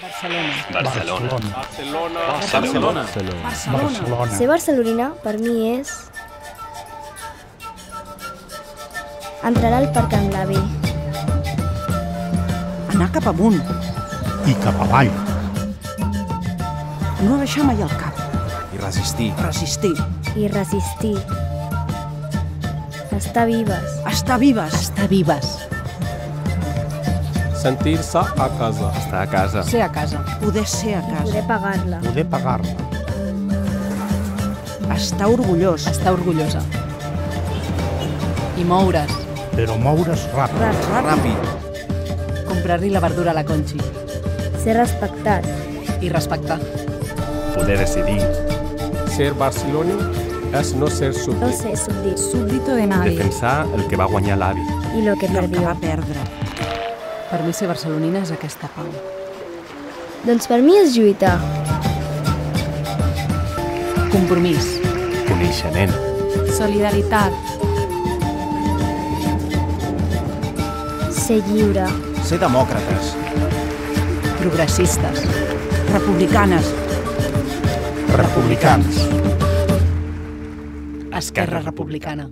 Barcelona. Ser barcelonina per mi és entrar al parc amb l'avi. Anar cap amunt. I cap avall. No baixar mai el cap. I resistir. Resistir. I resistir. Estar vives. Estar vives. Estar vives. Sentir-se a casa. Estar a casa. Ser a casa. Poder ser a casa. Poder pagar-la. Poder pagar-la. Estar orgullós. Estar orgullosa. I moure's. Però moure's ràpid. Ràpid. Comprar-li la verdura a la Conchi. Ser respectat. I respectar. Poder decidir. Ser barceloní és no ser No súbdit. ser súbdit. Súbdito de nadie. Defensar el que va guanyar l'avi. I lo que I el que perdió. va perdre. Per mi ser barcelonina és aquesta pau. Doncs per mi és lluitar. Compromís. Coneixement. Solidaritat. Ser lliure. Ser demòcrates. Progressistes. Republicanes. Republicans. Esquerra Republicana.